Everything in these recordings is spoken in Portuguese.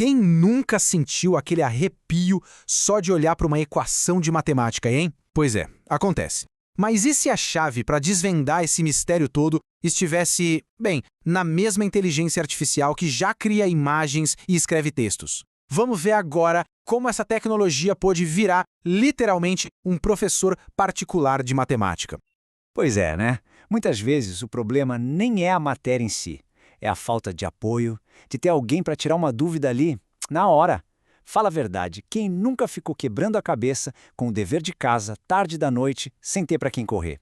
Quem nunca sentiu aquele arrepio só de olhar para uma equação de matemática, hein? Pois é, acontece. Mas e se a chave para desvendar esse mistério todo estivesse, bem, na mesma inteligência artificial que já cria imagens e escreve textos? Vamos ver agora como essa tecnologia pôde virar, literalmente, um professor particular de matemática. Pois é, né? Muitas vezes o problema nem é a matéria em si, é a falta de apoio, de ter alguém para tirar uma dúvida ali, na hora. Fala a verdade, quem nunca ficou quebrando a cabeça com o dever de casa, tarde da noite, sem ter para quem correr?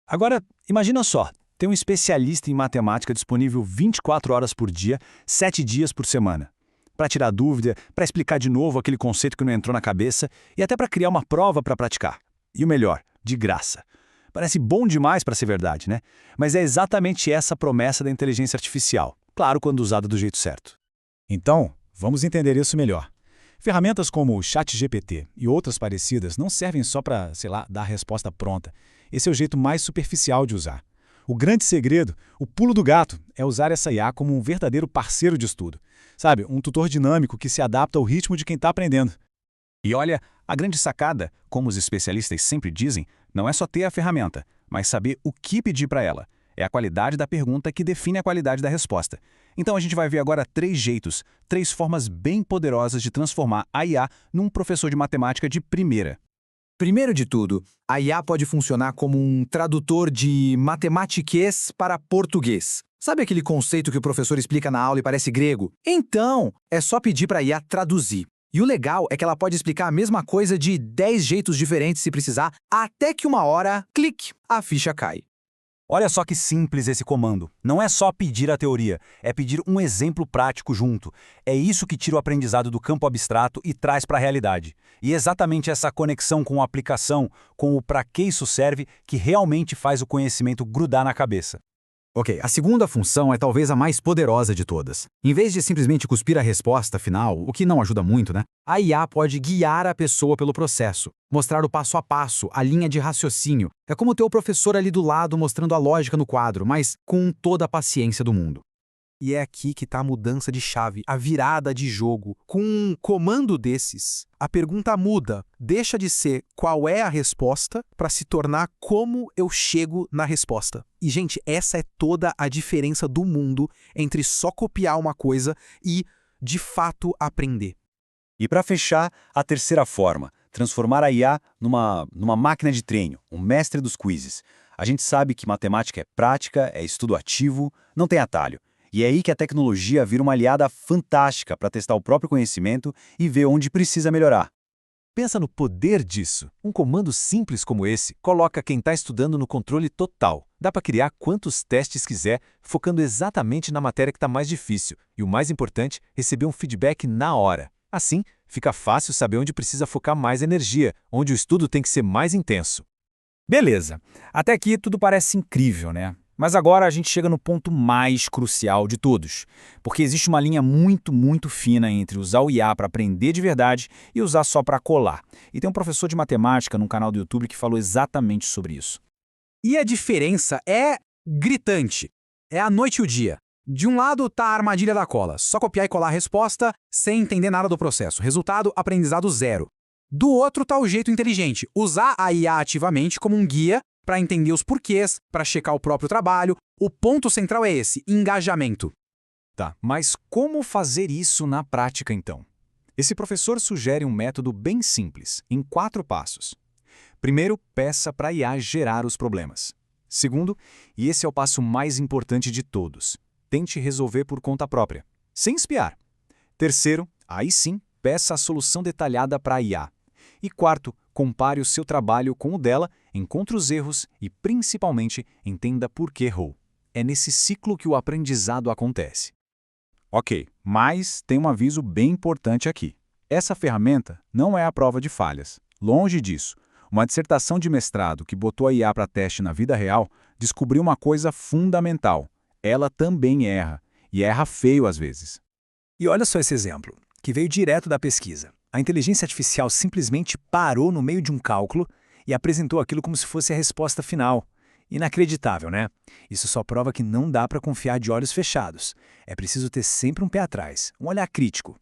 Agora, imagina só, tem um especialista em matemática disponível 24 horas por dia, 7 dias por semana. Para tirar dúvida, para explicar de novo aquele conceito que não entrou na cabeça e até para criar uma prova para praticar. E o melhor, de graça. Parece bom demais para ser verdade, né? Mas é exatamente essa a promessa da inteligência artificial, claro, quando usada do jeito certo. Então, vamos entender isso melhor. Ferramentas como o ChatGPT e outras parecidas não servem só para, dar a resposta pronta. Esse é o jeito mais superficial de usar. O grande segredo, o pulo do gato, é usar essa IA como um verdadeiro parceiro de estudo. Sabe, um tutor dinâmico que se adapta ao ritmo de quem está aprendendo. E olha, a grande sacada, como os especialistas sempre dizem, não é só ter a ferramenta, mas saber o que pedir para ela. É a qualidade da pergunta que define a qualidade da resposta. Então a gente vai ver agora 3 jeitos, 3 formas bem poderosas de transformar a IA num professor de matemática de primeira. Primeiro de tudo, a IA pode funcionar como um tradutor de matematiquês para português. Sabe aquele conceito que o professor explica na aula e parece grego? Então, é só pedir para a IA traduzir. E o legal é que ela pode explicar a mesma coisa de 10 jeitos diferentes se precisar, até que uma hora, clique, a ficha cai. Olha só que simples esse comando. Não é só pedir a teoria, é pedir um exemplo prático junto. É isso que tira o aprendizado do campo abstrato e traz para a realidade. E é exatamente essa conexão com a aplicação, com o para que isso serve, que realmente faz o conhecimento grudar na cabeça. Ok, a segunda função é talvez a mais poderosa de todas. Em vez de simplesmente cuspir a resposta final, o que não ajuda muito, né? A IA pode guiar a pessoa pelo processo, mostrar o passo a passo, a linha de raciocínio. É como ter o professor ali do lado mostrando a lógica no quadro, mas com toda a paciência do mundo. E é aqui que está a mudança de chave, a virada de jogo. Com um comando desses, a pergunta muda, deixa de ser qual é a resposta para se tornar como eu chego na resposta. E, gente, essa é toda a diferença do mundo entre só copiar uma coisa e, de fato, aprender. E para fechar, a terceira forma, transformar a IA numa máquina de treino, um mestre dos quizzes. A gente sabe que matemática é prática, é estudo ativo, não tem atalho. E é aí que a tecnologia vira uma aliada fantástica para testar o próprio conhecimento e ver onde precisa melhorar. Pensa no poder disso. Um comando simples como esse coloca quem está estudando no controle total. Dá para criar quantos testes quiser, focando exatamente na matéria que está mais difícil. E o mais importante, receber um feedback na hora. Assim, fica fácil saber onde precisa focar mais energia, onde o estudo tem que ser mais intenso. Beleza. Até aqui tudo parece incrível, né? Mas agora a gente chega no ponto mais crucial de todos, porque existe uma linha muito fina entre usar o IA para aprender de verdade e usar só para colar. E tem um professor de matemática num canal do YouTube que falou exatamente sobre isso. E a diferença é gritante. É a noite e o dia. De um lado está a armadilha da cola, só copiar e colar a resposta sem entender nada do processo. Resultado, aprendizado zero. Do outro está o jeito inteligente, usar a IA ativamente como um guia para entender os porquês, para checar o próprio trabalho. O ponto central é esse, engajamento. Tá, mas como fazer isso na prática então? Esse professor sugere um método bem simples, em 4 passos. Primeiro, peça para a IA gerar os problemas. Segundo, e esse é o passo mais importante de todos, tente resolver por conta própria, sem espiar. Terceiro, aí sim, peça a solução detalhada para a IA. E quarto, compare o seu trabalho com o dela, encontre os erros e, principalmente, entenda por que errou. É nesse ciclo que o aprendizado acontece. Ok, mas tem um aviso bem importante aqui. Essa ferramenta não é a prova de falhas. Longe disso. Uma dissertação de mestrado que botou a IA para teste na vida real descobriu uma coisa fundamental. Ela também erra, e erra feio às vezes. E olha só esse exemplo, que veio direto da pesquisa. A inteligência artificial simplesmente parou no meio de um cálculo e apresentou aquilo como se fosse a resposta final. Inacreditável, né? Isso só prova que não dá para confiar de olhos fechados. É preciso ter sempre um pé atrás, um olhar crítico.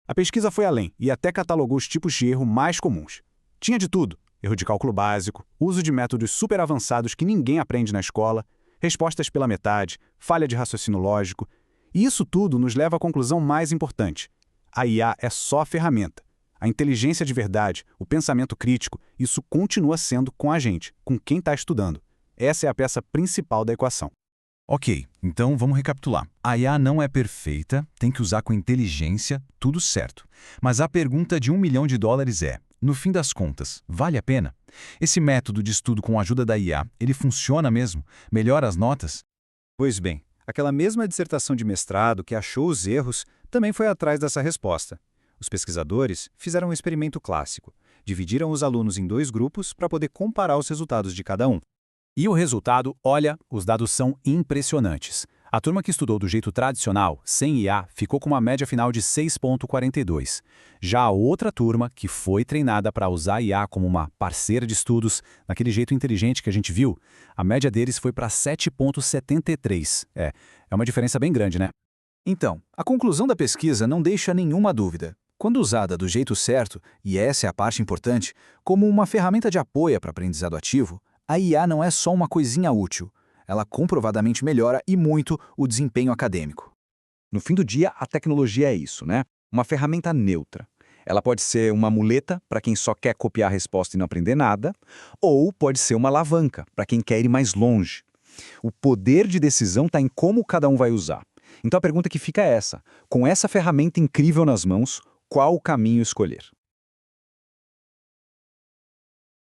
A pesquisa foi além e até catalogou os tipos de erro mais comuns. Tinha de tudo: erro de cálculo básico, uso de métodos super avançados que ninguém aprende na escola, respostas pela metade, falha de raciocínio lógico. E isso tudo nos leva à conclusão mais importante. A IA é só a ferramenta. A inteligência de verdade, o pensamento crítico, isso continua sendo com a gente, com quem está estudando. Essa é a peça principal da equação. Ok, então vamos recapitular. A IA não é perfeita, tem que usar com inteligência, tudo certo. Mas a pergunta de $1 milhão é, no fim das contas, vale a pena? Esse método de estudo com a ajuda da IA, ele funciona mesmo? Melhora as notas? Pois bem, aquela mesma dissertação de mestrado que achou os erros também foi atrás dessa resposta. Os pesquisadores fizeram um experimento clássico. Dividiram os alunos em 2 grupos para poder comparar os resultados de cada um. E o resultado, olha, os dados são impressionantes. A turma que estudou do jeito tradicional, sem IA, ficou com uma média final de 6,42. Já a outra turma, que foi treinada para usar a IA como uma parceira de estudos, naquele jeito inteligente que a gente viu, a média deles foi para 7,73. É uma diferença bem grande, né? Então, a conclusão da pesquisa não deixa nenhuma dúvida. Quando usada do jeito certo, e essa é a parte importante, como uma ferramenta de apoio para aprendizado ativo, a IA não é só uma coisinha útil. Ela comprovadamente melhora e muito o desempenho acadêmico. No fim do dia, a tecnologia é isso, né? Uma ferramenta neutra. Ela pode ser uma muleta para quem só quer copiar a resposta e não aprender nada, ou pode ser uma alavanca para quem quer ir mais longe. O poder de decisão está em como cada um vai usar. Então a pergunta que fica é essa: com essa ferramenta incrível nas mãos, qual o caminho escolher?